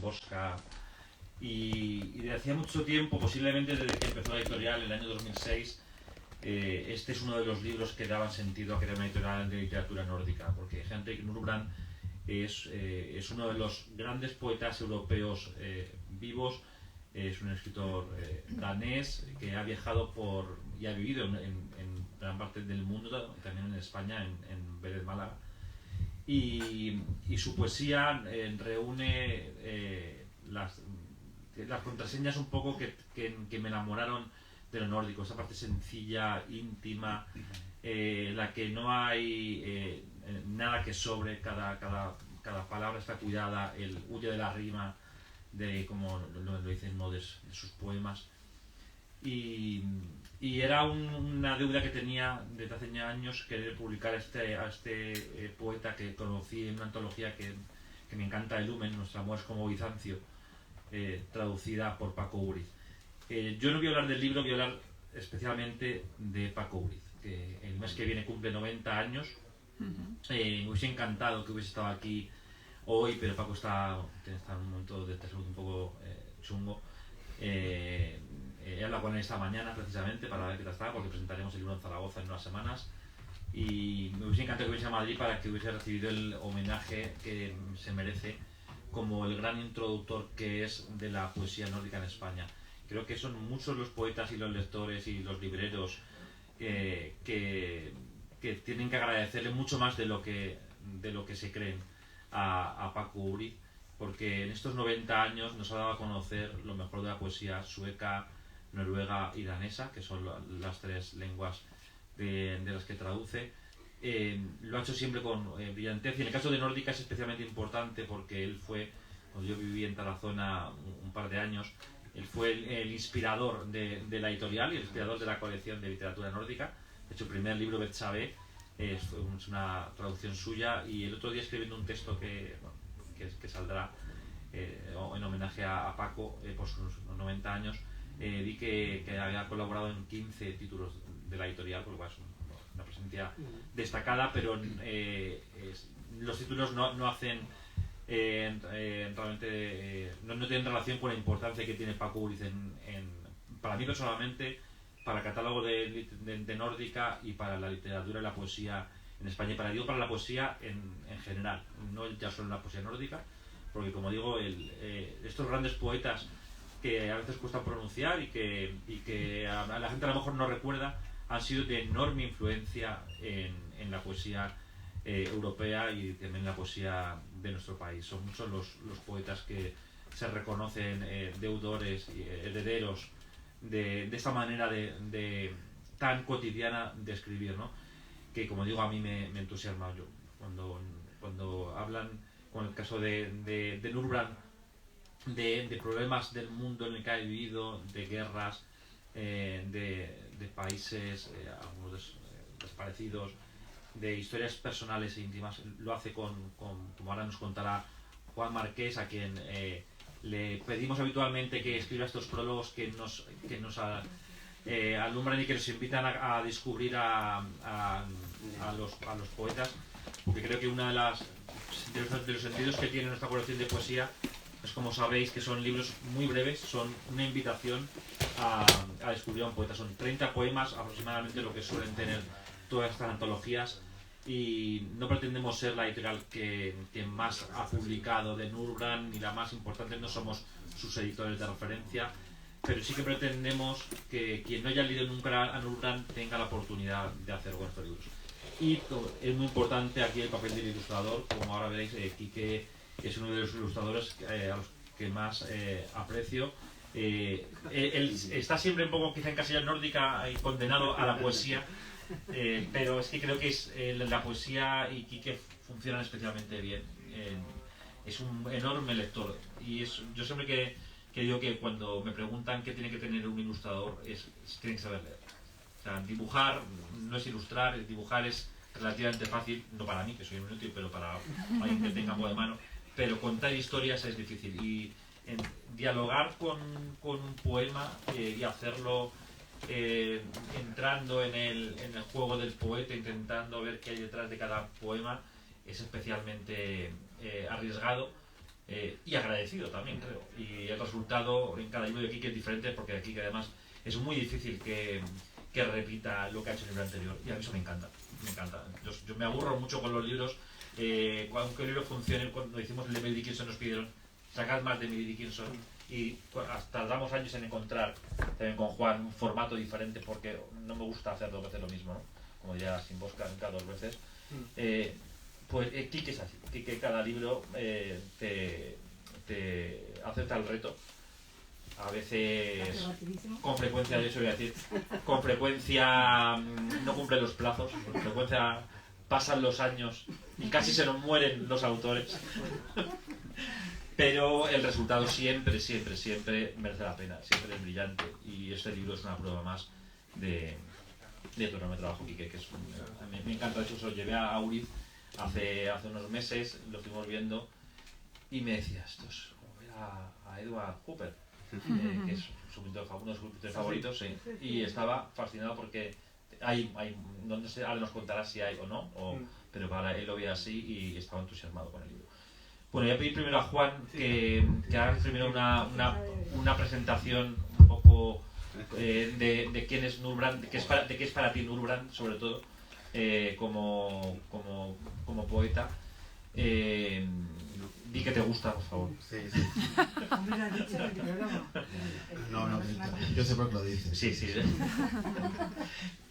Bosca. Y desde hacía mucho tiempo, posiblemente desde que empezó la editorial en el año 2006, este es uno de los libros que daban sentido a crear una editorial de literatura nórdica, porque Henrik Nordbrand es uno de los grandes poetas europeos vivos. Es un escritor danés que ha viajado y ha vivido en gran parte del mundo, también en España, en Vélez Málaga. Y su poesía reúne las contraseñas un poco que me enamoraron de lo nórdico, esa parte sencilla, íntima, la que no hay nada que sobre, cada palabra está cuidada, el huye de la rima, como lo dicen uno de sus poemas. Y era una deuda que tenía desde hace años, querer publicar a este poeta que conocí en una antología que me encanta, El Lumen, Nuestro amor es como Bizancio, traducida por Paco Uriz. Yo no voy a hablar del libro, voy a hablar especialmente de Paco Uriz, que el mes que viene cumple 90 años. Me hubiese encantado que hubiese estado aquí hoy, pero Paco está en un momento de salud un poco chungo. He hablado con él esta mañana precisamente para ver qué tal está, porque presentaremos el libro en Zaragoza en unas semanas. Y me hubiese encantado que hubiese a Madrid para que hubiese recibido el homenaje que se merece como el gran introductor que es de la poesía nórdica en España. Creo que son muchos los poetas y los lectores y los libreros que tienen que agradecerle mucho más de lo que se creen a Paco Uriz, porque en estos 90 años nos ha dado a conocer lo mejor de la poesía sueca, noruega y danesa, que son las tres lenguas de las que traduce. Lo ha hecho siempre con brillantez, y en el caso de nórdica es especialmente importante porque él fue, cuando yo viví en Tarazona un par de años, él fue el inspirador de la editorial y el inspirador de la colección de literatura nórdica. De hecho, el primer libro, Betsabe, es una traducción suya, y el otro día, escribiendo un texto que saldrá en homenaje a Paco por sus 90 años, vi que había colaborado en 15 títulos de la editorial, por lo cual es una presencia destacada, pero los títulos no hacen realmente no tienen relación con la importancia que tiene Paco Uriz para mí personalmente, para el catálogo de nórdica y para la literatura y la poesía en España, y para la poesía en general, no ya solo en la poesía nórdica, porque como digo, estos grandes poetas que a veces cuesta pronunciar y que a la gente a lo mejor no recuerda, han sido de enorme influencia en la poesía europea y también en la poesía de nuestro país. Son muchos los poetas que se reconocen deudores y herederos de esta manera tan cotidiana de escribir, ¿no? Que, como digo, a mí me entusiasma. Yo cuando hablan, con el caso de Nordbrand, de problemas del mundo en el que ha vivido, de guerras, de países algunos desparecidos, de historias personales e íntimas, lo hace como ahora nos contará Juan Marqués, a quien le pedimos habitualmente que escriba estos prólogos que nos alumbran y que nos invitan a descubrir a los poetas, porque creo que uno de los sentidos que tiene nuestra colección de poesía es, como sabéis, que son libros muy breves, son una invitación a descubrir a un poeta. Son 30 poemas aproximadamente lo que suelen tener todas estas antologías, y no pretendemos ser la editorial que más ha publicado de Nordbrand, ni la más importante, no somos sus editores de referencia, pero sí que pretendemos que quien no haya leído nunca a Nordbrand tenga la oportunidad de hacer con estos libros. Y es muy importante aquí el papel del ilustrador. Como ahora veréis, Quique es uno de los ilustradores a los que más aprecio. Él está siempre un poco quizá en casilla nórdica y condenado a la poesía, pero es que creo que la poesía y Quique funcionan especialmente bien. Es un enorme lector, y yo siempre que digo que cuando me preguntan qué tiene que tener un ilustrador, tiene que saber leer. O sea, dibujar no es ilustrar, dibujar es relativamente fácil, no para mí, que soy un inútil, pero para alguien que tenga poco de mano. Pero contar historias es difícil, y dialogar con un poema y hacerlo entrando en el juego del poeta, intentando ver qué hay detrás de cada poema, es especialmente arriesgado, y agradecido también, creo. Y el resultado en cada libro de Quique es diferente, porque Quique además es muy difícil que repita lo que ha hecho en el libro anterior, y a mí eso me encanta. Yo me aburro mucho con los libros. Aunque el libro funcione, cuando hicimos el de Emily Dickinson nos pidieron sacar más de Emily Dickinson, y tardamos años en encontrar también con Juan un formato diferente, porque no me gusta hacer dos veces lo mismo, ¿no? Como ya sin Bosca nunca dos veces. Pues Quique es así. Quique cada libro te acepta el reto. A veces, con frecuencia, de hecho voy a decir, con frecuencia no cumple los plazos, con frecuencia pasan los años y casi se nos mueren los autores. Pero el resultado siempre merece la pena, siempre es brillante, y este libro es una prueba más de tu enorme trabajo, Quique, que me encanta. De hecho, se lo llevé a Auriz hace unos meses, lo fuimos viendo y me decía, esto es como ver a Edward Hooper, que es uno de sus pintores favoritos, sí. Y estaba fascinado porque no sé, ahora nos contará si hay o no, pero para él lo veía así y estaba entusiasmado con el libro. Bueno, voy a pedir primero a Juan que haga primero una presentación un poco de quién es Nurbrand, de qué es para ti Nurbrand, sobre todo, como poeta. Di que te gusta, por favor. Sí. No, yo sé por qué lo dices. Sí.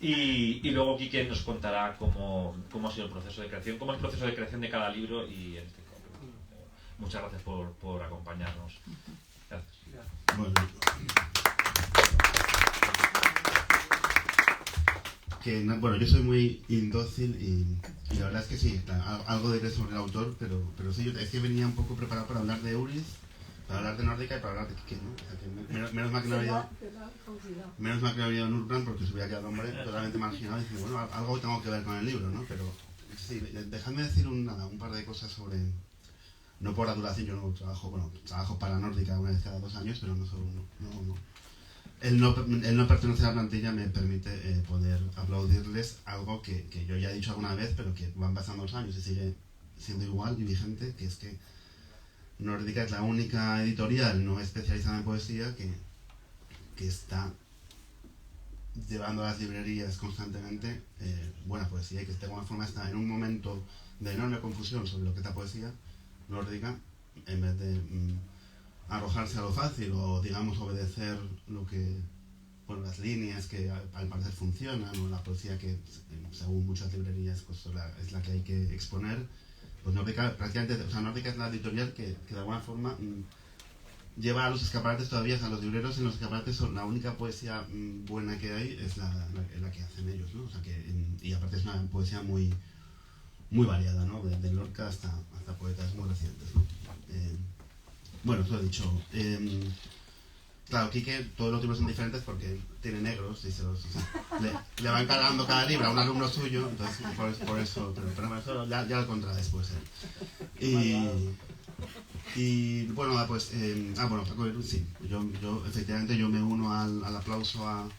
Y luego Quique nos contará cómo ha sido el proceso de creación, cómo es el proceso de creación de cada libro, y en este caso. Muchas gracias por acompañarnos. Gracias. Bueno, yo soy muy indócil y la verdad es que sí, algo diré sobre el autor, pero sí, yo es que venía un poco preparado para hablar de Uris, para hablar de Nórdica y para hablar de Quique, ¿no? O sea, que menos mal que no había habido Nurbrand, porque se hubiera quedado el hombre totalmente marginado y decir, bueno, algo tengo que ver con el libro, ¿no? Pero sí, dejadme decir un par de cosas sobre... No por la duración, yo no trabajo para Nórdica una vez cada 2 años, pero no solo uno. No. El no pertenecer a la plantilla me permite poder aplaudirles algo que yo ya he dicho alguna vez, pero que van pasando los años y sigue siendo igual y vigente, que es que Nórdica es la única editorial no especializada en poesía que está llevando a las librerías constantemente buena poesía, y que de alguna forma está en un momento de enorme confusión sobre lo que es la poesía nórdica, en vez de arrojarse a lo fácil o, digamos, obedecer las líneas que al parecer funcionan, o la poesía que, según muchas librerías, pues, es la que hay que exponer, pues Nórdica prácticamente, Nórdica es la editorial que de alguna forma lleva a los escaparates todavía, a los libreros en los escaparates, la única poesía buena que hay es la que hacen ellos, ¿no? O sea y aparte es una poesía muy variada, ¿no? De Lorca hasta poetas muy recientes, ¿no? Bueno, eso he dicho. Claro, Quique, todos los libros son diferentes porque tiene negros y le va encargando cada libro a un alumno suyo, entonces por eso, pero eso ya lo contará después. Y bueno, pues, sí, yo efectivamente me uno al aplauso a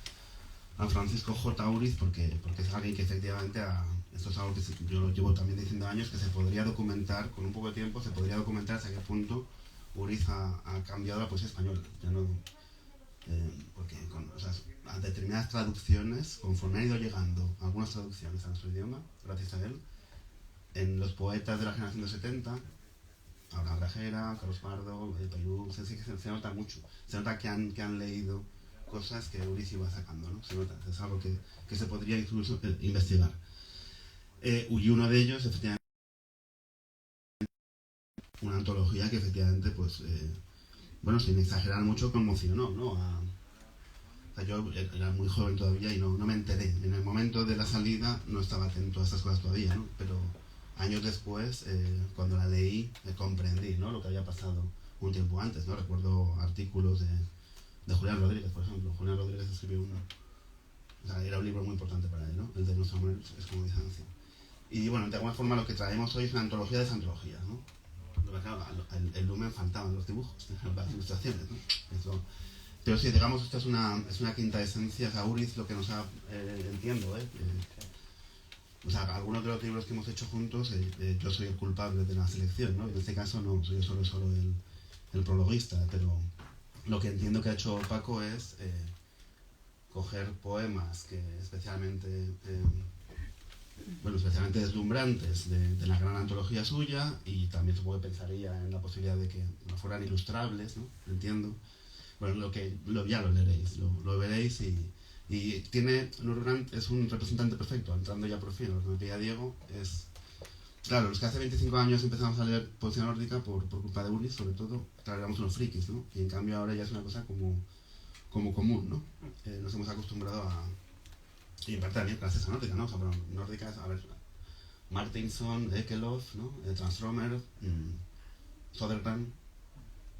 Francisco J. Uriz porque es alguien que efectivamente esto es algo que yo lo llevo también diciendo años, que se podría documentar, con un poco de tiempo, se podría documentar hasta qué punto Uriz ha cambiado la poesía española. Ya no, porque a determinadas traducciones, conforme han ido llegando algunas traducciones a nuestro idioma, gracias a él, en los poetas de la generación de 70, Abraham Grajera, Carlos Pardo, Perú, se nota mucho. Se nota que han leído cosas que Uriz iba sacando, ¿no? Se nota, es algo que se podría incluso investigar. Y uno de ellos, efectivamente, una antología que efectivamente, pues, sin exagerar mucho, conmocionó, ¿no? Yo era muy joven todavía y no me enteré. En el momento de la salida no estaba atento a estas cosas todavía, ¿no? Pero años después, cuando la leí, comprendí, ¿no? Lo que había pasado un tiempo antes, ¿no? Recuerdo artículos de Julián Rodríguez, por ejemplo. Julián Rodríguez escribió era un libro muy importante para él, ¿no? El de Nuestra Mujer es como dicen así. Y bueno, de alguna forma lo que traemos hoy es una antología de antologías, ¿no? Claro, el lumen faltaban los dibujos, las ilustraciones, ¿no? Pero sí, digamos, esta es una quinta esencia. Uriz, lo que nos ha, entiendo, o sea, algunos de los libros que hemos hecho juntos, yo soy el culpable de la selección, ¿no? En este caso no, soy yo solo el prologuista, pero lo que entiendo que ha hecho Paco es coger poemas que especialmente deslumbrantes de la gran antología suya, y también supongo que pensaría en la posibilidad de que no fueran ilustrables, ¿no? Entiendo. Bueno, ya lo leeréis, lo veréis, y Nurgrant es un representante perfecto, entrando ya por fin a lo que me pedía Diego. Claro, los que hace 25 años empezamos a leer poesía nórdica por culpa de Ulis, sobre todo, claro, éramos unos frikis, ¿no? Y en cambio ahora ya es una cosa como común, ¿no? Nos hemos acostumbrado y en parte también gracias a nórdica, ¿no? O sea, bueno, nórdica es, a ver, Martinson, Ekelöf, ¿no? Transtromer, Södergran,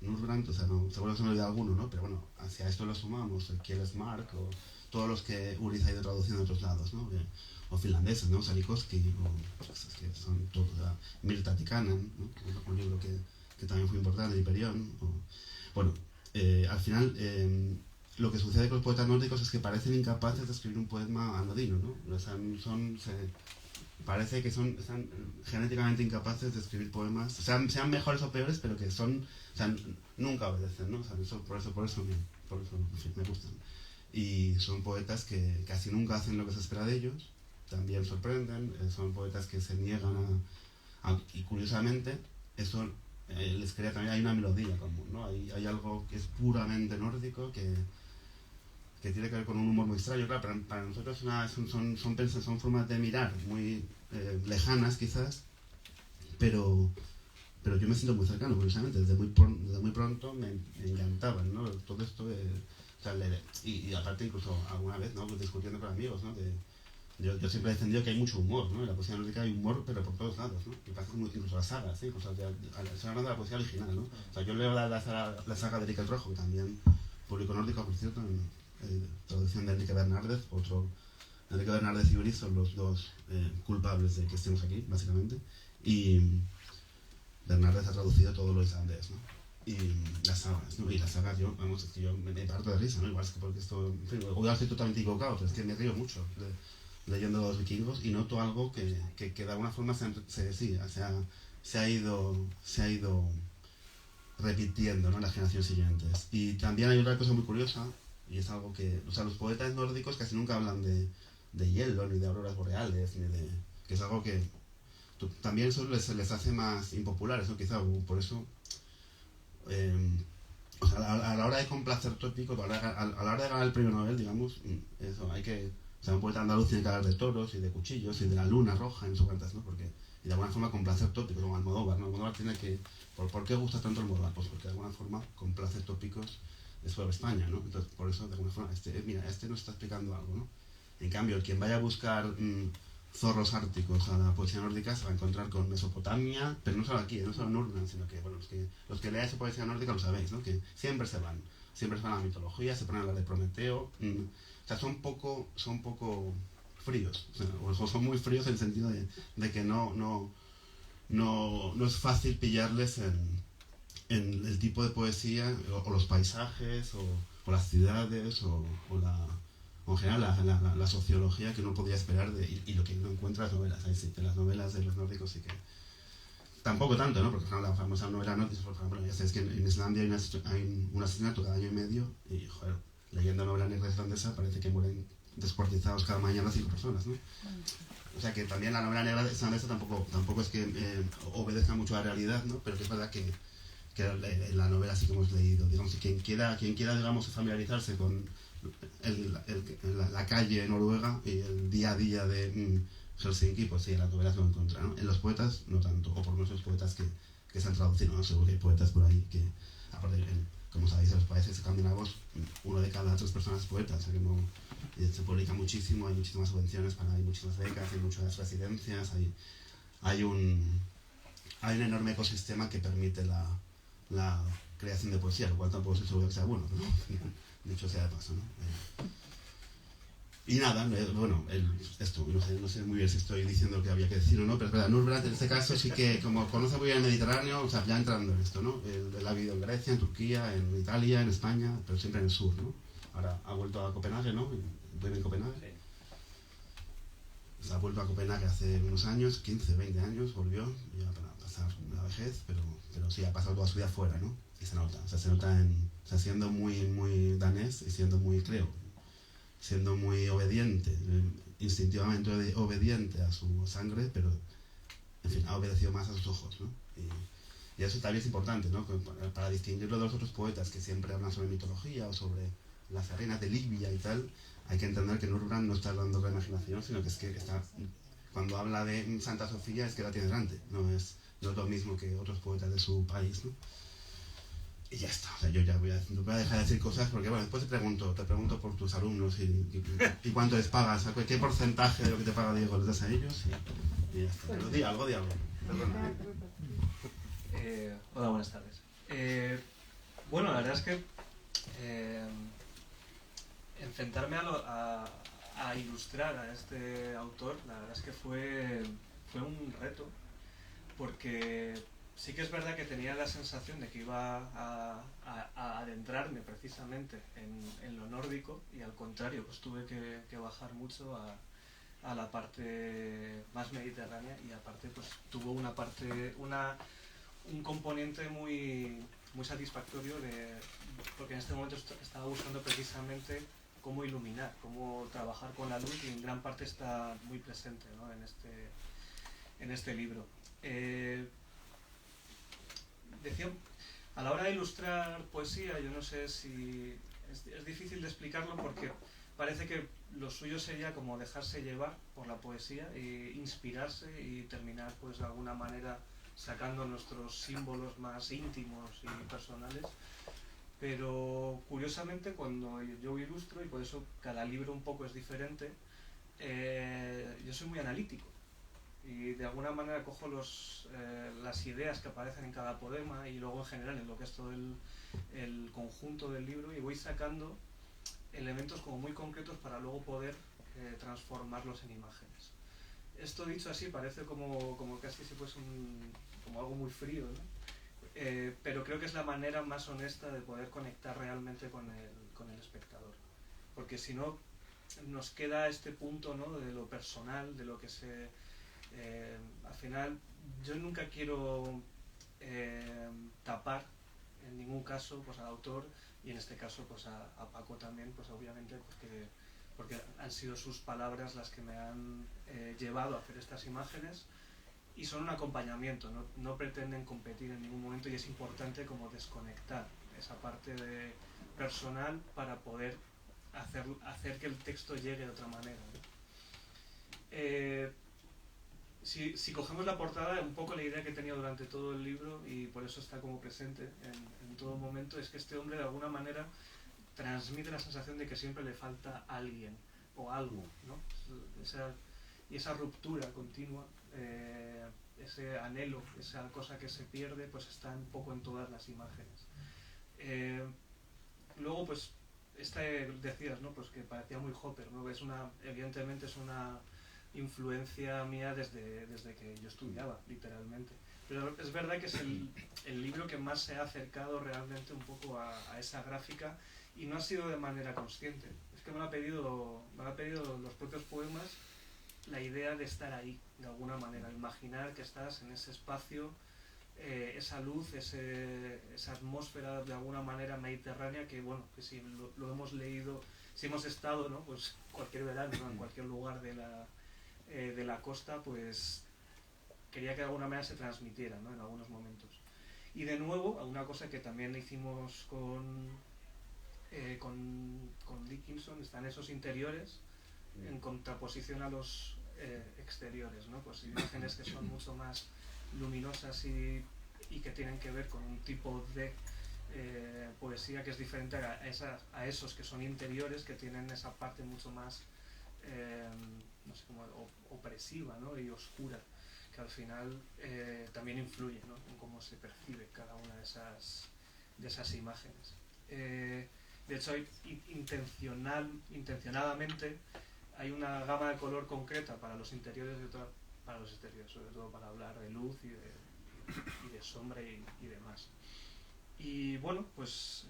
Nurgrant, o sea, no, seguro que se me olvida alguno, ¿no? Pero bueno, hacia esto lo sumamos, Kjellsmark, o todos los que Ulis ha ido traduciendo en otros lados, ¿no? O finlandeses, ¿no? Sarikoski, o pues, es que son todos, Mirta Tikkanen, ¿no? Un libro que también fue importante, Hyperion, bueno, al final, lo que sucede con los poetas nórdicos es que parecen incapaces de escribir un poema anodino, ¿no? O sea, parece que están genéticamente incapaces de escribir poemas, o sea, sean mejores o peores, pero que o sea, nunca obedecen, ¿no? O sea, por eso me gustan. Y son poetas que casi nunca hacen lo que se espera de ellos, también sorprenden, son poetas que se niegan y curiosamente, eso les crea también, hay una melodía común, ¿no? Hay algo que es puramente nórdico, que tiene que ver con un humor muy extraño. Claro, para nosotros son formas de mirar muy lejanas quizás, pero yo me siento muy cercano, curiosamente. Desde muy pronto me encantaban, ¿no? Todo esto o sea, y aparte incluso alguna vez, ¿no? Pues discutiendo con amigos, ¿no? Yo siempre he defendido que hay mucho humor, ¿no? En la poesía nórdica hay humor, pero por todos lados, ¿no? Y pasa incluso las sagas, ¿sí? O sea, estoy hablando de la poesía original, ¿no? O sea, yo leo la saga de Erik el Rojo, que también publicó nórdica, por cierto, traducción de Enrique Bernardez. Enrique Bernardez y Ulis son los dos culpables de que estemos aquí, básicamente. Y Bernardez ha traducido todo lo islandés, ¿no? Y las sagas, ¿no? Y las sagas, es que yo me parto de risa, ¿no? Igual es que porque esto, en fin, hoy estoy totalmente equivocado, pero es que me río mucho leyendo los vikingos y noto algo que de alguna forma se ha ido repitiendo, ¿no? En las generaciones siguientes. Y también hay otra cosa muy curiosa, y es algo que, o sea, los poetas nórdicos casi nunca hablan de hielo, ni de auroras boreales, que es algo que también eso les hace más impopulares, ¿no? Quizá por eso, o sea, a la hora de complacer tópicos, a la hora de ganar el premio Nobel, digamos, eso, o sea, un poeta andaluz tiene que hablar de toros y de cuchillos y de la luna roja y no sé cuántas, ¿no? Y de alguna forma complacer tópicos, como Almodóvar, ¿no? Almodóvar tiene que... ¿Por qué gusta tanto Almodóvar? Pues porque de alguna forma complace tópicos sobre España, ¿no? Entonces, por eso, de alguna forma, mira, nos está explicando algo, ¿no? En cambio, quien vaya a buscar zorros árticos a la poesía nórdica se va a encontrar con Mesopotamia, pero no solo aquí, no solo en Nurland, sino que, bueno, los que lean esa poesía nórdica lo sabéis, ¿no? Que siempre se van a la mitología, se ponen a hablar de Prometeo, o sea, son poco fríos, o son muy fríos en el sentido de que no es fácil pillarles en el tipo de poesía, o los paisajes, o las ciudades, o en general la sociología que uno podría esperar y lo que uno encuentra en las novelas. En las novelas de los nórdicos sí que... Tampoco tanto, ¿no? Porque la famosa novela nórdica, por ejemplo, ya sabéis que en Islandia hay un asesinato cada año y medio, y, joder, leyendo novela negra islandesa parece que mueren descuartizados cada mañana 5 personas, ¿no? O sea que también la novela negra islandesa tampoco es que obedezca mucho a la realidad, ¿no? Pero que es verdad que en la novela sí que hemos leído, digamos, quien quiera digamos, familiarizarse con la calle noruega y el día a día de Helsinki, pues sí, en las novelas lo encuentra, ¿no? En los poetas no tanto, o por lo menos los poetas que se han traducido, ¿no? Seguro que hay poetas por ahí que, aparte, como sabéis, en los países escandinavos, 1 de cada 3 personas es poeta, o sea que no, se publica muchísimo, hay muchísimas subvenciones, hay muchísimas becas, hay muchas residencias, hay un enorme ecosistema que permite la creación de poesía, lo cual tampoco estoy seguro que sea bueno, ¿no? Dicho sea de paso, ¿no? Y nada, bueno, esto, no sé muy bien si estoy diciendo lo que había que decir o no, pero es verdad, Nurgrant en este caso sí que, como conoce muy bien el Mediterráneo, o sea, ya entrando en esto, ¿no? Él ha vivido en Grecia, en Turquía, en Italia, en España, pero siempre en el sur, ¿no? Ahora ha vuelto a Copenhague, ¿no? Vive en Copenhague. Sí. Se ha vuelto a Copenhague hace unos años, 15, 20 años, volvió, ya para pasar la vejez, pero sí, ha pasado toda su vida fuera, ¿no? Y se nota, o sea, se nota o sea, siendo muy danés y siendo muy, creo, siendo muy obediente, instintivamente obediente a su sangre, pero, en fin, ha obedecido más a sus ojos, ¿no? Y eso también es importante, ¿no? Para distinguirlo de los otros poetas que siempre hablan sobre mitología o sobre las arenas de Libia y tal, hay que entender que Nurbrand no está hablando de la imaginación, sino que es que está, cuando habla de Santa Sofía es que la tiene delante, no es lo mismo que otros poetas de su país, ¿no? Y ya está, o sea, yo ya voy a dejar de decir cosas porque, bueno, después te pregunto por tus alumnos y cuánto les pagas, qué porcentaje de lo que te paga Diego les das a ellos y ya está. Pero di algo, perdona. Hola, buenas tardes. Bueno, la verdad es que enfrentarme a ilustrar a este autor, la verdad es que fue un reto, porque sí que es verdad que tenía la sensación de que iba a adentrarme precisamente en lo nórdico, y al contrario, pues tuve que bajar mucho a la parte más mediterránea, y aparte pues tuvo un componente muy satisfactorio, porque en este momento estaba buscando precisamente cómo iluminar, cómo trabajar con la luz, y en gran parte está muy presente, ¿no? en este libro. Decía, a la hora de ilustrar poesía, yo no sé si es difícil de explicarlo, porque parece que lo suyo sería como dejarse llevar por la poesía e inspirarse y terminar pues de alguna manera sacando nuestros símbolos más íntimos y personales. Pero curiosamente, cuando yo ilustro, y por eso cada libro un poco es diferente, yo soy muy analítico y de alguna manera cojo las ideas que aparecen en cada poema y luego en general en lo que es todo el conjunto del libro, y voy sacando elementos como muy concretos para luego poder transformarlos en imágenes. Esto dicho así parece como casi si fuese como algo muy frío, ¿no? Pero creo que es la manera más honesta de poder conectar realmente con el espectador, porque si no nos queda este punto, ¿no? De lo personal, de lo que al final yo nunca quiero tapar en ningún caso pues al autor, y en este caso pues a Paco también, pues obviamente porque han sido sus palabras las que me han llevado a hacer estas imágenes, y son un acompañamiento, no pretenden competir en ningún momento, y es importante como desconectar esa parte personal para poder hacer que el texto llegue de otra manera, ¿no? Si cogemos la portada, un poco la idea que he tenido durante todo el libro, y por eso está como presente en todo momento, es que este hombre de alguna manera transmite la sensación de que siempre le falta alguien o algo, ¿no? Y esa ruptura continua, ese anhelo, esa cosa que se pierde, pues está un poco en todas las imágenes. Luego, pues, decías, ¿no? Pues que parecía muy Hopper, ¿no? Evidentemente es una influencia mía desde que yo estudiaba, literalmente. Pero es verdad que es el libro que más se ha acercado realmente un poco a esa gráfica, y no ha sido de manera consciente. Es que me lo ha pedido los propios poemas, la idea de estar ahí, de alguna manera, imaginar que estás en ese espacio, esa luz, esa atmósfera de alguna manera mediterránea, que bueno, que si lo hemos leído, si hemos estado, ¿no? Pues cualquier verano, ¿no? En cualquier lugar de la costa, pues quería que de alguna manera se transmitiera, ¿no? En algunos momentos. Y de nuevo, una cosa que también hicimos con Dickinson, están esos interiores en contraposición a los exteriores, ¿no? Pues imágenes que son mucho más luminosas y que tienen que ver con un tipo de poesía que es diferente a esos que son interiores, que tienen esa parte mucho más no sé, como opresiva, ¿no? Y oscura, que al final también influye, ¿no? En cómo se percibe cada una de esas imágenes. De hecho, intencionadamente hay una gama de color concreta para los interiores y otra para los exteriores, sobre todo para hablar de luz y de sombra y demás. Y bueno, pues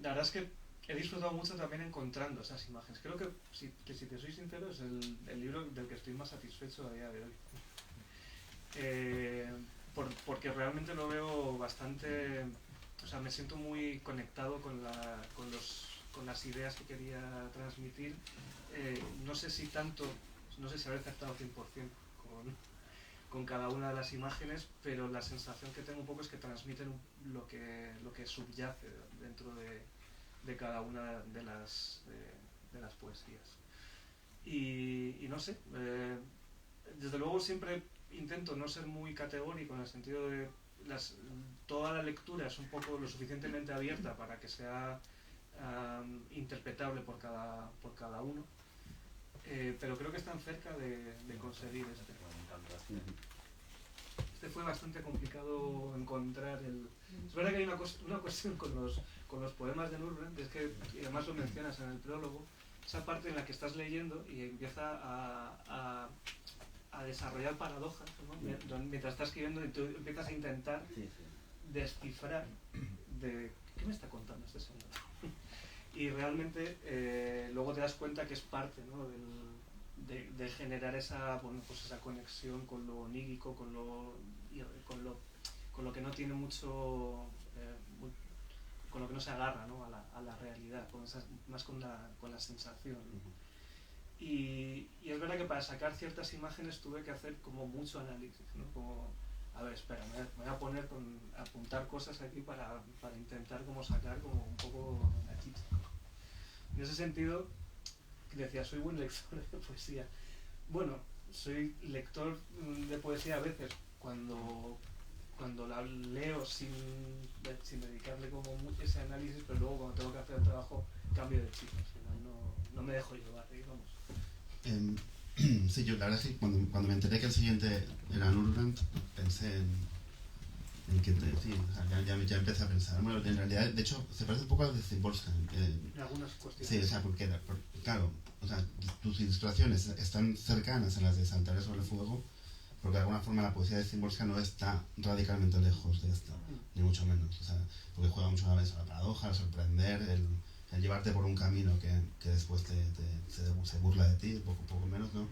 la verdad es que he disfrutado mucho también encontrando esas imágenes. Creo que si te soy sincero, es el libro del que estoy más satisfecho a día de hoy. Porque realmente lo veo bastante... O sea, me siento muy conectado con las ideas que quería transmitir. No sé si habré acertado 100% con cada una de las imágenes, pero la sensación que tengo un poco es que transmiten lo que subyace dentro de cada una de las poesías. Y no sé, desde luego siempre intento no ser muy categórico en el sentido de toda la lectura es un poco lo suficientemente abierta para que sea interpretable por cada uno, pero creo que están cerca de conseguir este. Este fue bastante complicado encontrar Es verdad que hay una cuestión con los poemas de Nuremberg, es que, y además lo mencionas en el prólogo, esa parte en la que estás leyendo y empieza a desarrollar paradojas, ¿no? Mientras estás escribiendo y tú empiezas a intentar descifrar de qué me está contando este señor. Y realmente luego te das cuenta que es parte, ¿no? de generar esa conexión con lo onírico, con lo que no tiene mucho, con lo que no se agarra, ¿no? a la realidad, más con la sensación. Y es verdad que para sacar ciertas imágenes tuve que hacer como mucho análisis, ¿no? Como, a ver, espera, me voy a poner a apuntar cosas aquí para intentar como sacar como un poco la chicha. En ese sentido, decía, soy buen lector de poesía. Bueno, soy lector de poesía a veces cuando la leo sin dedicarle como mucho ese análisis, pero luego cuando tengo que hacer el trabajo cambio de chip, no me dejo llevar, digamos. Sí, yo la verdad es que cuando me enteré que el siguiente era Nuremberg, pensé en que sí, o sea, ya empecé a pensar. Bueno, en realidad, de hecho, se parece un poco al de Cymborska. En algunas cuestiones. Sí, o sea, porque claro, o sea, tus ilustraciones están cercanas a las de Saltaré sobre el fuego, porque de alguna forma la poesía de Cymborska no está radicalmente lejos de esta, ni mucho menos. O sea, porque juega mucho a veces a la paradoja, a sorprender, el llevarte por un camino que después se burla de ti, poco menos, ¿no?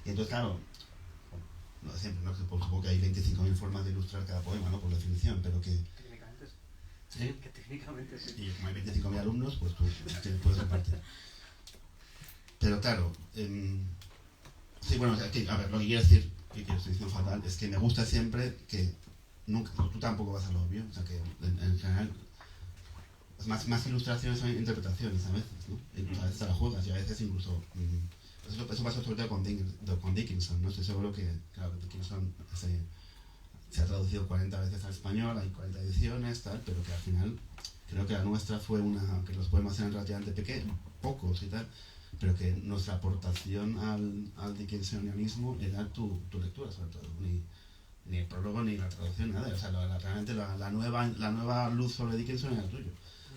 Y entonces, claro, no siempre, ¿no? Supongo que hay 25.000 formas de ilustrar cada poema, ¿no? Por definición, pero que... Técnicamente sí. ¿Sí? Que técnicamente sí. Y como hay 25.000 alumnos, pues tú puedes repartir. Pero claro, sí, bueno, a ver, lo que quiero decir, que estoy diciendo fatal, es que me gusta siempre que nunca, tú tampoco vas a lo obvio, o sea que en general más ilustraciones son interpretaciones a veces, ¿no? Incluso a veces te la juegas y a veces incluso eso pasa sobre todo con Dickinson, ¿no? Estoy seguro que, claro, Dickinson se ha traducido 40 veces al español, hay 40 ediciones, tal, pero que al final creo que la nuestra fue que los poemas eran relativamente pocos y tal, pero que nuestra aportación al Dickinsonianismo era tu lectura, sobre todo, ni el prólogo ni la traducción, nada, o sea, realmente la nueva luz sobre Dickinson era el tuyo,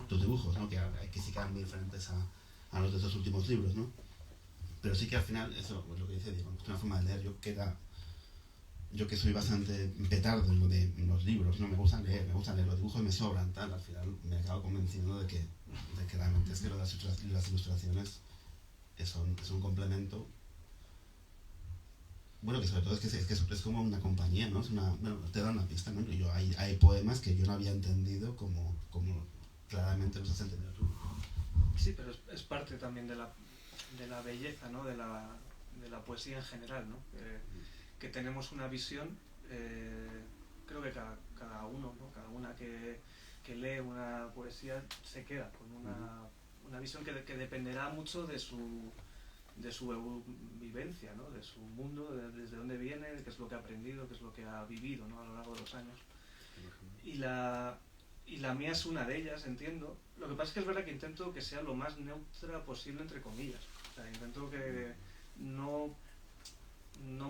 tus dibujos, ¿no? Que sí que eran muy diferentes a los de estos últimos libros, ¿no? Pero sí que al final, eso, pues lo que dice Diego, es una forma de leer. Yo que soy bastante petardo en los libros, no me gusta leer, los dibujos me sobran, tal, al final me acabo convenciendo de que realmente es que las ilustraciones es un complemento. Bueno, que sobre todo es que es como una compañía, ¿no? Te da una pista, ¿no? Y hay poemas que yo no había entendido como claramente los has entendido tú. Sí, pero es parte también de la belleza, ¿no? De la poesía en general, ¿no? Que tenemos una visión, creo que cada uno, ¿no? Cada una que lee una poesía se queda con una visión que dependerá mucho de su vivencia, ¿no? De su mundo, desde dónde viene, qué es lo que ha aprendido, qué es lo que ha vivido, ¿no? A lo largo de los años. Y la mía es una de ellas, entiendo. Lo que pasa es que es verdad que intento que sea lo más neutra posible, entre comillas. O sea, intento que no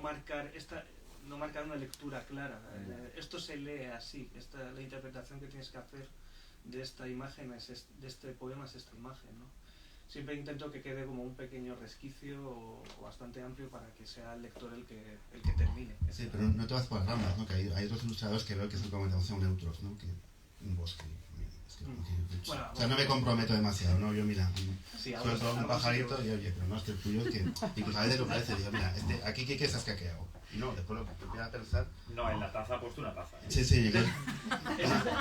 marcar una lectura clara. Esto se lee así. La interpretación que tienes que hacer de esta imagen, de este poema, es esta imagen, ¿no? Siempre intento que quede como un pequeño resquicio o bastante amplio para que sea el lector el que termine. Sí, pero no te vas por las ramas, ¿no? Que hay otros ilustradores que veo que son como demasiado neutros, ¿no? Que un bosque. Bueno, o sea, no me comprometo demasiado, ¿no? Yo, mira, sí, suelto un algo pajarito sí y oye, pero no, es que el tuyo es que... Incluso a veces lo parece, digo, mira, aquí qué es que hago. Y no, después lo empieza a pensar... No, en la taza ha puesto una taza. Sí, sí, claro.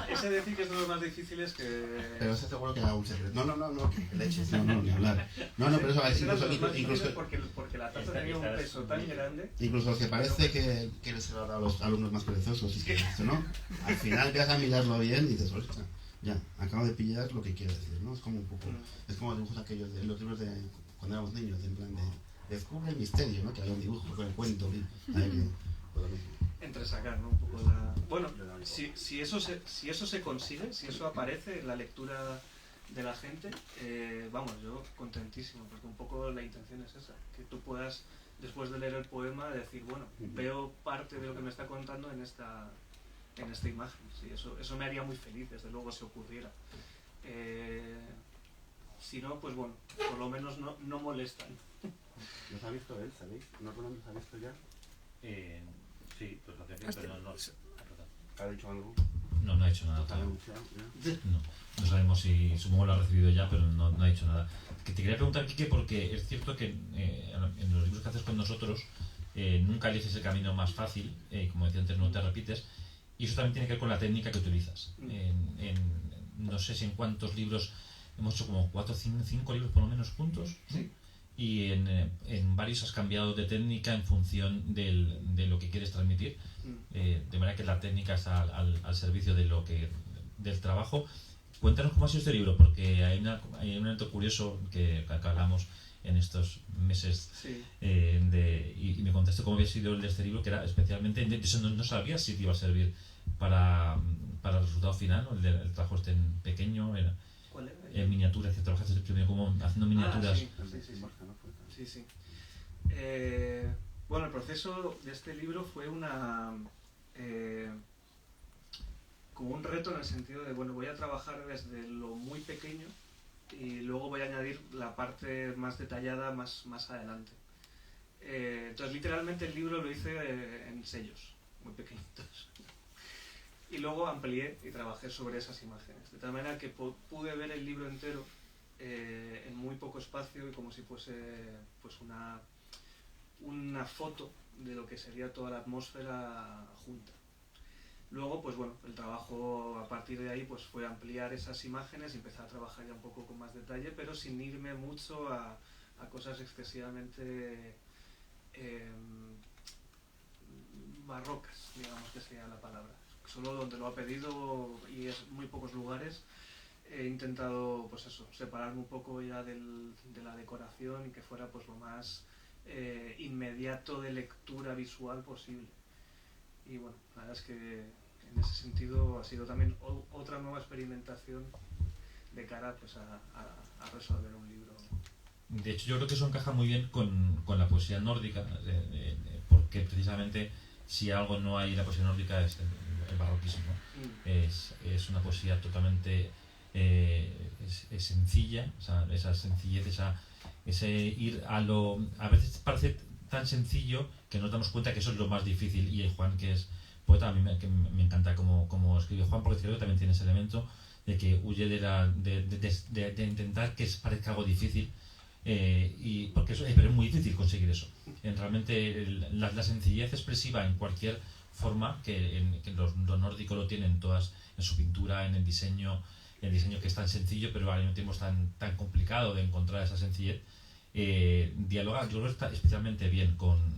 ese decir que es de los más difíciles que... Pero ese seguro que era un secreto. No, que leches, no, ni hablar. No, pero eso, Ese era de los más incluso... difíciles porque la taza tenía un peso tan grande... Incluso los que parece que les he dado a los alumnos más perezosos y que esto, ¿no? Al final empiezas a mirarlo bien y dices, ostras, ya, acabo de pillar lo que quiero decir, ¿no? Es como un poco... Es como dibujos aquellos de los libros de cuando éramos niños, en plan de... Descubre el misterio, ¿no? Que había un dibujo con el cuento, entresacar, ¿no? Un poco la... Bueno, si eso se consigue, si eso aparece en la lectura de la gente, vamos, yo contentísimo, porque un poco la intención es esa, que tú puedas, después de leer el poema, decir, bueno, veo parte de lo que me está contando en esta imagen. Sí, eso me haría muy feliz, desde luego, si ocurriera. Si no, pues bueno, por lo menos no molestan. ¿Los ha visto él, sabéis? ¿No los ha visto ya? Sí, pues pero no. ¿Ha dicho algo? No ha dicho nada. ¿Está anunciado ya? No sabemos si supongo lo ha recibido ya, pero no ha dicho nada. Que te quería preguntar, Quique, porque es cierto que en los libros que haces con nosotros nunca eliges el camino más fácil, como decía antes, no te repites, y eso también tiene que ver con la técnica que utilizas. No sé si en cuántos libros, hemos hecho como 4 o 5 libros por lo menos juntos. Sí. Y en varios has cambiado de técnica en función de lo que quieres transmitir, de manera que la técnica está al servicio del trabajo. Cuéntanos cómo ha sido este libro, porque hay un elemento curioso que hablamos en estos meses, sí. Y me contaste cómo había sido el de este libro, que era especialmente, eso no sabías si te iba a servir para el resultado final, ¿no? El trabajo este en pequeño, ¿Cuál era? en miniaturas, que trabajaste primero como haciendo miniaturas. Sí. Bueno, el proceso de este libro fue como un reto en el sentido de, bueno, voy a trabajar desde lo muy pequeño y luego voy a añadir la parte más detallada más adelante. Entonces, literalmente el libro lo hice en sellos, muy pequeñitos. Y luego amplié y trabajé sobre esas imágenes, de tal manera que pude ver el libro entero en muy poco espacio y como si fuese pues una foto de lo que sería toda la atmósfera junta. Luego, pues bueno, el trabajo a partir de ahí pues fue ampliar esas imágenes y empezar a trabajar ya un poco con más detalle, pero sin irme mucho a cosas excesivamente barrocas, digamos que sea la palabra. Solo donde lo ha pedido y es muy pocos lugares he intentado pues eso, separarme un poco ya de la decoración y que fuera pues lo más inmediato de lectura visual posible. Y bueno, la verdad es que en ese sentido ha sido también otra nueva experimentación de cara pues a resolver un libro. De hecho, yo creo que eso encaja muy bien con la poesía nórdica, porque precisamente si algo no hay en la poesía nórdica es el barroquismo. Es una poesía totalmente es sencilla, o sea, esa sencillez, ese ir a veces parece tan sencillo que nos damos cuenta que eso es lo más difícil. Y Juan, que es poeta, a mí me encanta como escribe Juan, porque creo que también tiene ese elemento de que huye de intentar que parezca algo difícil, porque pero es muy difícil conseguir eso. Realmente la sencillez expresiva en cualquier forma, que los nórdicos lo tienen todas en su pintura, en el diseño que es tan sencillo, pero al mismo tiempo es tan complicado de encontrar esa sencillez, dialoga, yo creo que está especialmente bien con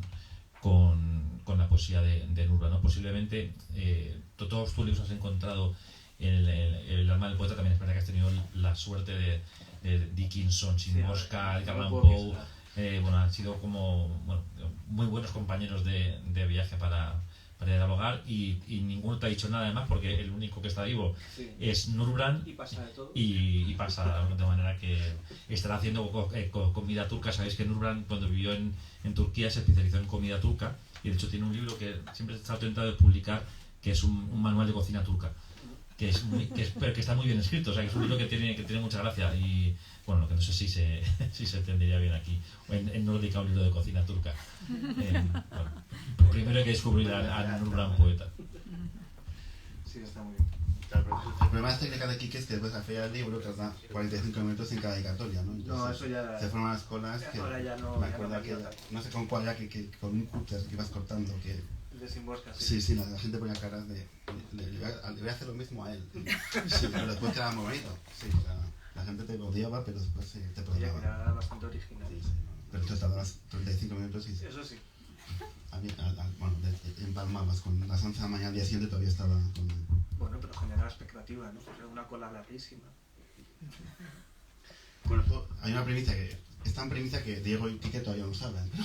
la poesía de Nurra, ¿no? Posiblemente todos tus libros has encontrado en el alma del poeta. También es verdad que has tenido la suerte de Dickinson, Sin Mosca, Edgar Allan Poe, han sido muy buenos compañeros de viaje para dialogar, y ninguno te ha dicho nada de más, porque el único que está vivo es Nurbrand, y pasa de todo. Y pasa de manera que estará haciendo comida turca. Sabéis que Nurbrand, cuando vivió en Turquía, se especializó en comida turca, y de hecho tiene un libro que siempre he estado tentado de publicar, que es un manual de cocina turca, pero que está muy bien escrito. O sea, que es un libro que tiene mucha gracia. Y bueno, lo que no sé si se entendería bien aquí, o en nórdica, un libro de cocina turca. Primero hay que descubrir a Nurbrand poeta. Sí, está muy bien. Claro, pero problema de las técnicas de Quique es que después al final el libro tarda 45 minutos en cada dedicatoria, ¿no? Entonces, No, eso ya... se forman las colas que... Ahora ya no... me acuerdo que, no sé con cuál era, que con un cúter que ibas cortando, que... El de Simbosca, Sí, la gente ponía caras de... Le voy a hacer lo mismo a él. Sí, pero después quedaba muy bonito. Sí, la gente te odiaba, pero después te perdonaba. Era bastante original. Sí, no. Pero tú tardabas 35 minutos y... Eso sí. Bueno, empalmabas con las 11 de la mañana al día siguiente todavía estaba con... Bueno, pero generaba expectativa, ¿no? Era una cola larguísima. Bueno, hay una premisa que... Es tan premisa que Diego y Quique todavía no saben, pero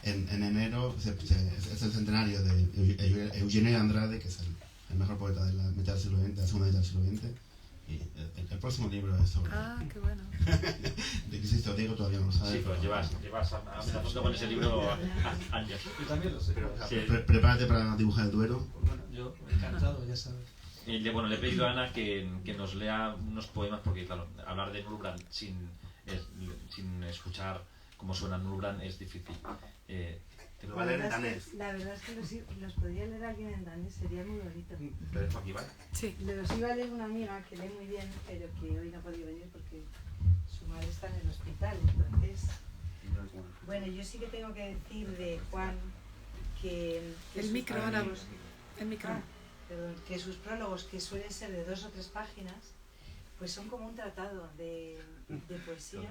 en enero es el centenario de Eugenio de Andrade, que es el mejor poeta de la mitad del siglo XX, la segunda mitad del siglo XX. Y el próximo libro es sobre... Ah, qué bueno. De que esto Diego todavía no lo sabe. Sí, pues llevas amenazando con ese libro años. Yo también lo sé. Pero, Sí. Prepárate para dibujar el Duero. Bueno, yo encantado, ya sabes. Le he pedido a Ana que nos lea unos poemas, porque claro, hablar de Nurbrand sin escuchar cómo suena Nurbrand es difícil. Te lo va a leer en danés. La verdad es que los podría leer alguien en danés, sería muy bonito. Lo dejo aquí, ¿vale? Sí. Los iba a leer una amiga que lee muy bien, pero que hoy no ha podido venir porque su madre está en el hospital. Entonces, bueno, yo sí que tengo que decir de Juan que El sus micro ahora. prólogos- El micro. perdón, que sus prólogos, que suelen ser de 2 o 3 páginas, pues son como un tratado de poesía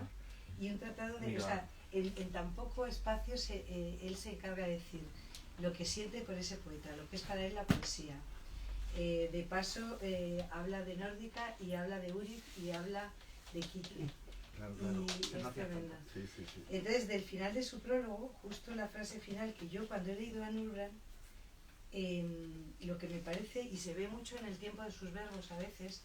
y un tratado de... O sea, en tan poco espacio él se encarga de decir lo que siente por ese poeta, lo que es para él la poesía. De paso, habla de Nórdica y habla de Uriz y habla de Quique. Claro, Y es tremenda. Sí. Entonces, del final de su prólogo, justo la frase final, que yo cuando he leído a Nurbrand, lo que me parece, y se ve mucho en el tiempo de sus verbos a veces,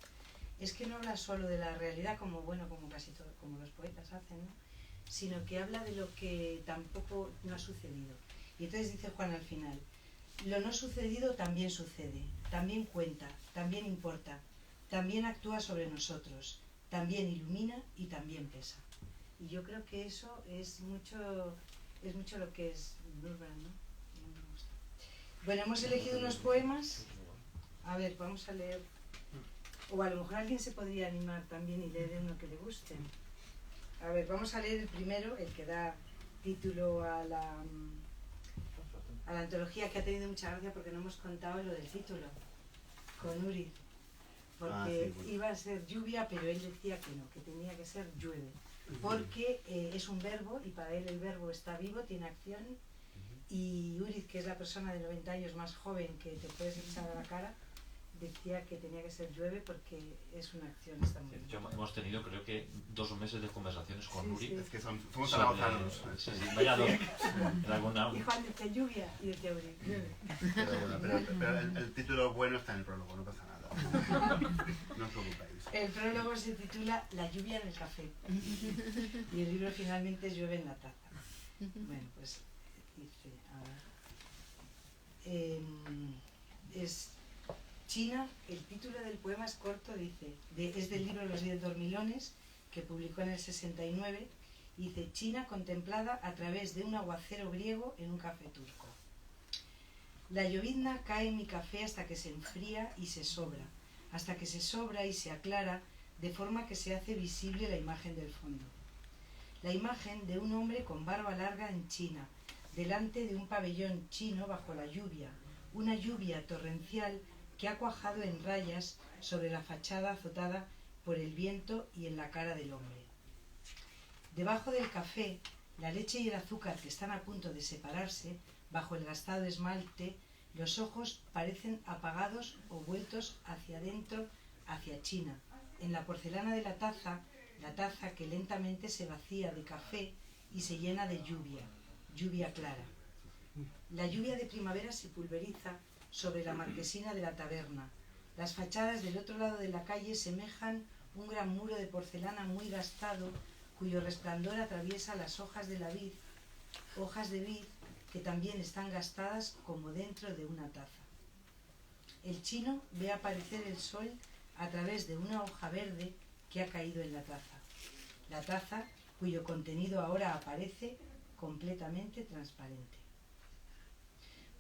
es que no habla solo de la realidad como casi todo, como los poetas hacen, ¿no? Sino que habla de lo que tampoco no ha sucedido. Y entonces dice Juan al final: lo no sucedido también sucede, también cuenta, también importa, también actúa sobre nosotros, también ilumina y también pesa. Y yo creo que eso es mucho lo que es Nurbrand, ¿no? Me gusta. Bueno, hemos elegido unos poemas. A ver, vamos a leer. O a lo mejor alguien se podría animar también y leer uno que le guste. A ver, vamos a leer el primero, el que da título a la antología, que ha tenido mucha gracia porque no hemos contado lo del título, con Uri. Porque iba a ser lluvia, pero él decía que no, que tenía que ser llueve. Porque es un verbo y para él el verbo está vivo, tiene acción. Y Uriz, que es la persona de 90 años más joven que te puedes echar a la cara, decía que tenía que ser llueve porque es una acción. Está muy bien. Hemos tenido, creo que, 2 meses de conversaciones con Sí, Uri. sí. Es que somos zaragozanos. Sí, vaya dos. Era alguna... Y Juan dice lluvia y decía Uriz, llueve. Pero el título bueno está en el prólogo, no pasa nada. No os preocupéis. El prólogo se titula La lluvia en el café y el libro finalmente es Llueve en la taza. Bueno, pues dice, es China. El título del poema es corto, dice, es del libro Los 10 dormilones, que publicó en el 69, y dice: China contemplada a través de un aguacero griego en un café turco. La llovizna cae en mi café hasta que se enfría y se sobra, hasta que se sobra y se aclara, de forma que se hace visible la imagen del fondo. La imagen de un hombre con barba larga en China, delante de un pabellón chino bajo la lluvia, una lluvia torrencial que ha cuajado en rayas sobre la fachada azotada por el viento y en la cara del hombre. Debajo del café, la leche y el azúcar que están a punto de separarse, bajo el gastado esmalte, los ojos parecen apagados o vueltos hacia adentro, hacia China. En la porcelana de la taza que lentamente se vacía de café y se llena de lluvia, lluvia clara. La lluvia de primavera se pulveriza sobre la marquesina de la taberna. Las fachadas del otro lado de la calle semejan un gran muro de porcelana muy gastado, cuyo resplandor atraviesa las hojas de la vid, hojas de vid que también están gastadas como dentro de una taza. El chino ve aparecer el sol a través de una hoja verde que ha caído en la taza cuyo contenido ahora aparece completamente transparente.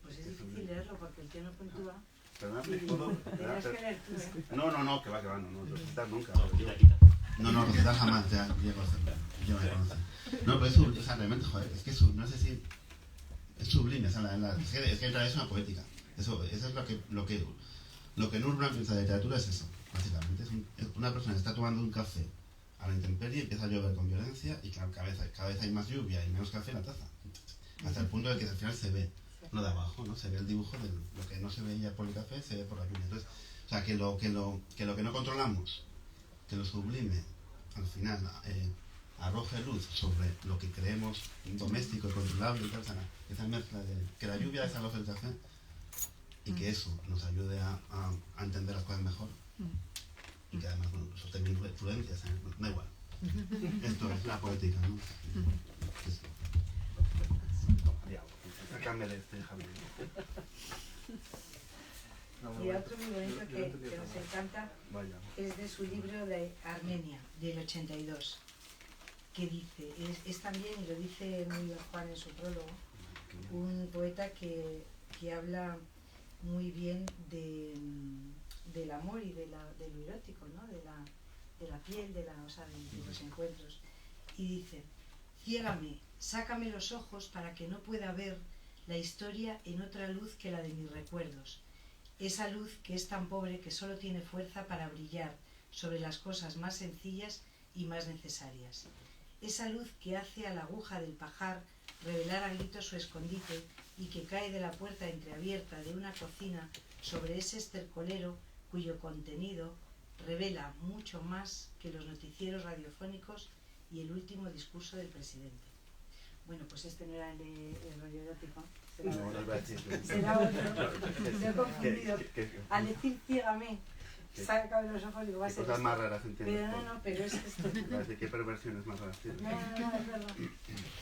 Pues es difícil leerlo porque el tío no puntúa. ¿Verdad? ¿Puedo? ¿Verdad? Tienes que leer tú, ¿eh? No, que va, no recetar nunca. No, quita. No, recetar jamás, ya me conocen. No, pero es sublime, o sea, realmente, joder, es que no sé si es sublime, o sea, es que en realidad es una poética. Eso es lo que Nurban piensa de literatura es eso, básicamente. Es una persona que está tomando un café a la intemperie, empieza a llover con violencia y claro, cada vez hay más lluvia y menos café en la taza. Hasta el punto de que al final se ve lo de abajo, ¿no? Se ve el dibujo de lo que no se veía por el café, se ve por la lluvia. Entonces, o sea, que lo que no controlamos, que lo sublime, al final arroje luz sobre lo que creemos doméstico y controlable y tal, o sea, esa mezcla de que la lluvia desaloje el café y que eso nos ayude a entender las cosas mejor y que además, bueno, eso tenga influencias, da igual. Esto es la poética, ¿no? Sácame de este, Javier. Y otro muy bonito que nos encanta es de su libro de Armenia, del 82, que dice, es también, y lo dice muy bien Juan en su prólogo, un poeta que habla muy bien del amor y de lo erótico, ¿no? de la piel, o sea, de los encuentros. Y dice, ciégame, sácame los ojos para que no pueda ver la historia en otra luz que la de mis recuerdos. Esa luz que es tan pobre que solo tiene fuerza para brillar sobre las cosas más sencillas y más necesarias. Esa luz que hace a la aguja del pajar revelar a gritos su escondite y que cae de la puerta entreabierta de una cocina sobre ese estercolero cuyo contenido revela mucho más que los noticieros radiofónicos y el último discurso del presidente. Bueno, pues este no era el rollo erótico. Será otro. Me he confundido. Al decir ciégame, sácame los ojos, digo, va a ser cosas esto. más raras entiendo. Pero pero es esto. ¿Qué perversiones más raras tienes? No, es verdad.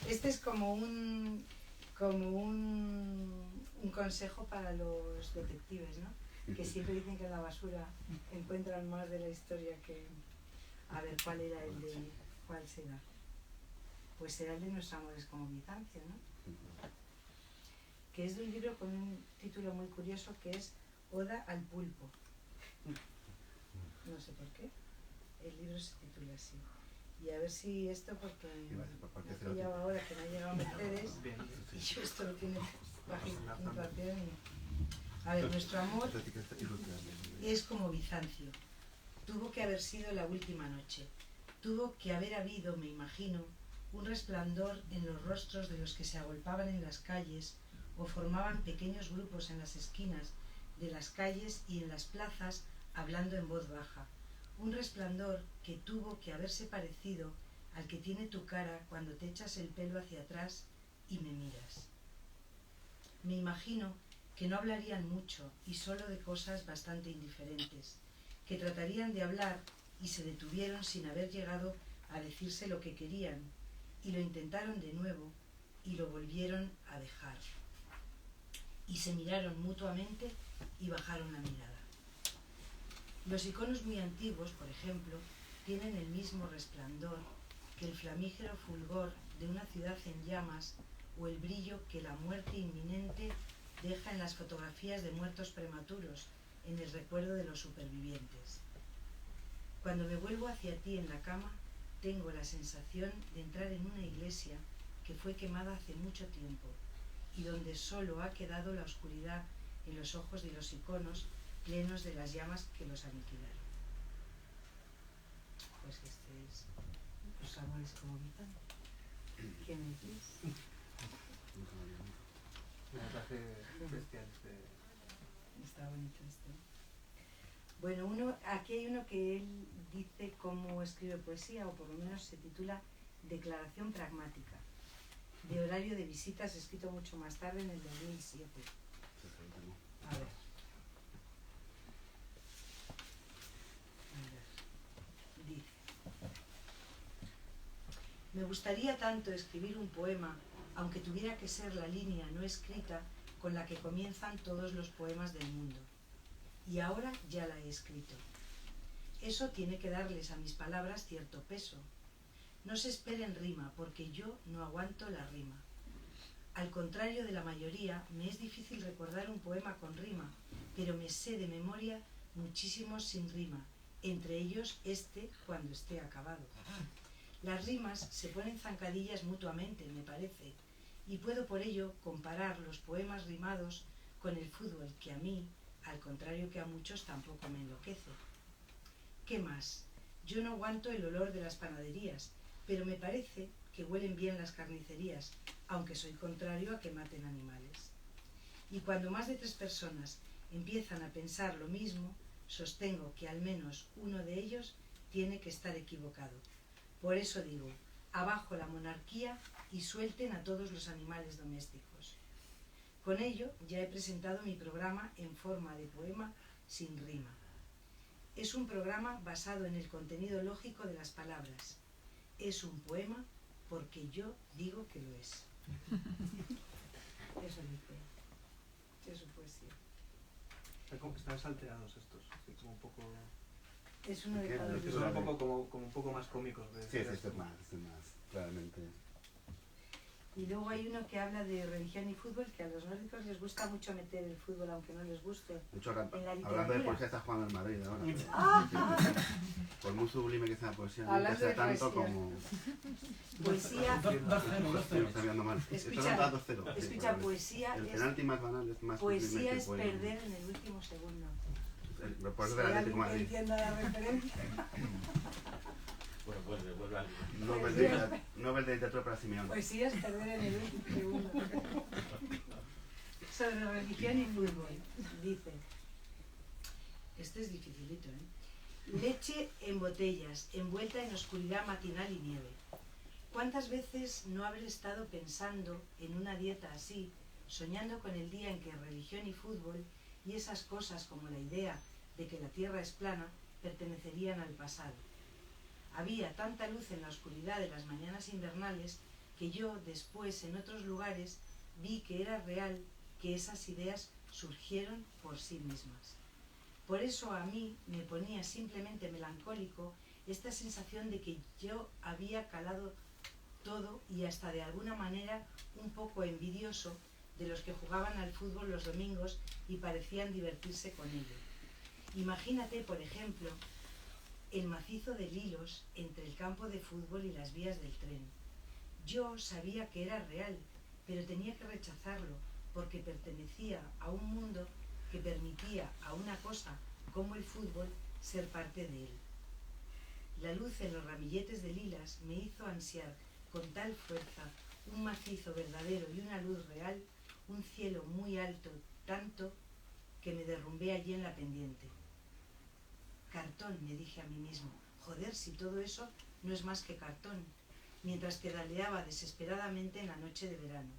Este es como un consejo para los detectives, ¿no? Que siempre dicen que en la basura encuentran más de la historia que... A ver, ¿cuál era el de...? ¿Cuál será? Pues será el de Nuestros amores como Bizancio, ¿no? Que es de un libro con un título muy curioso que es Oda al pulpo. No sé por qué. El libro se titula así. Y a ver si esto, porque me he pillado ahora que no ha llegado Mercedes y yo esto lo tiene bajo puntuación y... A ver, nuestro amor es como Bizancio. Tuvo que haber sido la última noche. Tuvo que haber habido, me imagino, un resplandor en los rostros de los que se agolpaban en las calles o formaban pequeños grupos en las esquinas de las calles y en las plazas hablando en voz baja. Un resplandor que tuvo que haberse parecido al que tiene tu cara cuando te echas el pelo hacia atrás y me miras. Me imagino que no hablarían mucho y solo de cosas bastante indiferentes, que tratarían de hablar y se detuvieron sin haber llegado a decirse lo que querían, y lo intentaron de nuevo y lo volvieron a dejar. Y se miraron mutuamente y bajaron la mirada. Los iconos muy antiguos, por ejemplo, tienen el mismo resplandor que el flamígero fulgor de una ciudad en llamas o el brillo que la muerte inminente deja en las fotografías de muertos prematuros en el recuerdo de los supervivientes. Cuando me vuelvo hacia ti en la cama, tengo la sensación de entrar en una iglesia que fue quemada hace mucho tiempo y donde solo ha quedado la oscuridad en los ojos de los iconos plenos de las llamas que los aniquilaron. Pues este es Los amores como Bizancio. ¿Qué me dices? Un mensaje bestial. Está bonito este. Bueno, aquí hay uno que él dice cómo escribe poesía, o por lo menos se titula Declaración pragmática, de Horario de Visitas, escrito mucho más tarde, en el 2007. A ver. Dice: me gustaría tanto escribir un poema, aunque tuviera que ser la línea no escrita con la que comienzan todos los poemas del mundo. Y ahora ya la he escrito. Eso tiene que darles a mis palabras cierto peso. No se esperen rima, porque yo no aguanto la rima. Al contrario de la mayoría, me es difícil recordar un poema con rima, pero me sé de memoria muchísimos sin rima, entre ellos este cuando esté acabado. Las rimas se ponen zancadillas mutuamente, me parece, y puedo por ello comparar los poemas rimados con el fútbol, que a mí, al contrario que a muchos, tampoco me enloquece. ¿Qué más? Yo no aguanto el olor de las panaderías, pero me parece que huelen bien las carnicerías, aunque soy contrario a que maten animales. Y cuando más de 3 personas empiezan a pensar lo mismo, sostengo que al menos uno de ellos tiene que estar equivocado. Por eso digo, abajo la monarquía y suelten a todos los animales domésticos. Con ello ya he presentado mi programa en forma de poema sin rima. Es un programa basado en el contenido lógico de las palabras. Es un poema porque yo digo que lo es. Eso dice. Es su poesía. Están salteados estos, así como un poco... Es uno de ¿Qué? cada Lo que que son uno. un poco, como un poco más cómicos. Sí, este es más, claramente. Y luego hay uno que habla de religión y fútbol, que a los nórdicos les gusta mucho meter el fútbol, aunque no les guste. De hecho, ahora, En la hablando de literatura. poesía, está jugando el Madrid ahora. ¡Ah! Por muy sublime que sea la poesía, no Hablando de interesa tanto poesía. como... Poesía, 2-0. Está mirando mal. Escucha, Está 2-0. Sí, escucha, vale. poesía El es, penalti más banal es más sublime poesía que es el poema. perder en el último segundo. Por eso Si del hay Atlético de alguien que Madrid. entienda la referencia. Bueno, vuelve al Nobel de literatura para Simeón. Poesía es perder en el último segundo. Sobre religión y fútbol, dice, este es dificilito, ¿eh? Leche en botellas, envuelta en oscuridad matinal y nieve. ¿Cuántas veces no habré estado pensando en una dieta así, soñando con el día en que religión y fútbol y esas cosas como la idea de que la tierra es plana pertenecerían al pasado? Había tanta luz en la oscuridad de las mañanas invernales que yo después en otros lugares vi que era real, que esas ideas surgieron por sí mismas. Por eso a mí me ponía simplemente melancólico esta sensación de que yo había calado todo y hasta de alguna manera un poco envidioso de los que jugaban al fútbol los domingos y parecían divertirse con ello. Imagínate, por ejemplo, el macizo de lilos entre el campo de fútbol y las vías del tren. Yo sabía que era real, pero tenía que rechazarlo porque pertenecía a un mundo que permitía a una cosa como el fútbol ser parte de él. La luz en los ramilletes de lilas me hizo ansiar con tal fuerza un macizo verdadero y una luz real, un cielo muy alto, tanto que me derrumbé allí en la pendiente. Cartón, me dije a mí mismo, joder, si todo eso no es más que cartón, mientras pedaleaba desesperadamente en la noche de verano.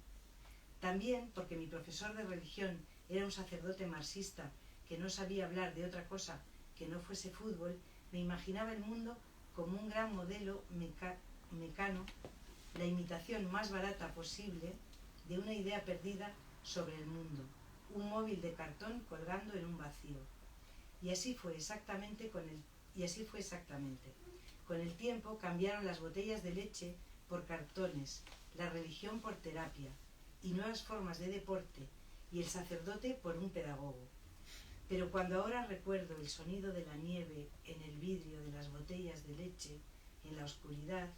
También porque mi profesor de religión era un sacerdote marxista que no sabía hablar de otra cosa que no fuese fútbol, me imaginaba el mundo como un gran modelo mecano, la imitación más barata posible de una idea perdida sobre el mundo, un móvil de cartón colgando en un vacío. Y así fue exactamente. Con el tiempo cambiaron las botellas de leche por cartones, la religión por terapia y nuevas formas de deporte, y el sacerdote por un pedagogo. Pero cuando ahora recuerdo el sonido de la nieve en el vidrio de las botellas de leche, en la oscuridad,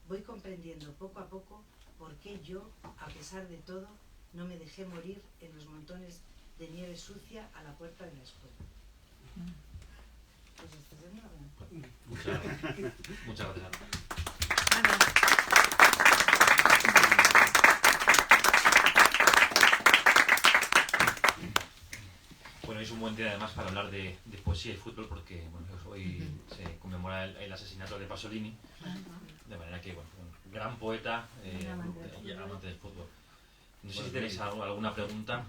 voy comprendiendo poco a poco por qué yo, a pesar de todo, no me dejé morir en los montones de nieve sucia a la puerta de la escuela. Pues esto es una gran... Muchas gracias. Bueno, es un buen día además para hablar de poesía y fútbol porque bueno, hoy se conmemora el asesinato de Pasolini, de manera que, bueno, un gran poeta y amante del fútbol. No sé si tenéis alguna pregunta.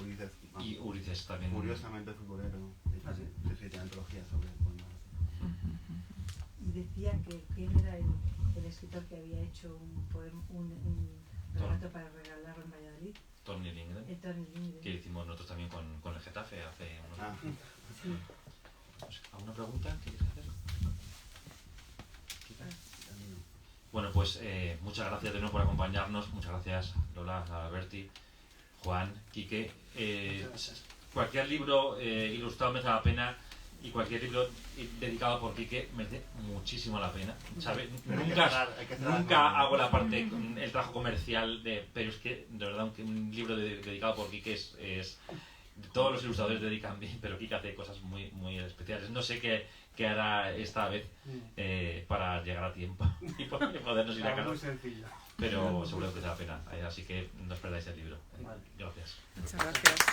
Ulises, Y Ulises también. curiosamente futbolero. ¿Ah, sí? Sí, antología sobre cuando... Y decía que quién era el escritor que había hecho un relato para regalarlo en Valladolid. Tony Lindgren, El Tony Lindgren. que hicimos nosotros también con el Getafe hace unos años. Sí. ¿Alguna pregunta? ¿Quieres hacer? Bueno, pues muchas gracias de nuevo por acompañarnos. Muchas gracias, Lola, Alberti, Juan, Quique. Cualquier libro ilustrado merece la pena, y cualquier libro dedicado por Quique merece muchísimo la pena. ¿Sabe? Nunca hago la parte, el trabajo comercial, pero es que de verdad un libro dedicado por Quique es todos los ilustradores dedican bien, pero Quique hace cosas muy, muy especiales. No sé qué hará esta vez para llegar a tiempo y podernos ir a casa. Muy sencilla. Pero seguro que merece la pena. Así que no os perdáis el libro. Vale. Gracias. Muchas gracias.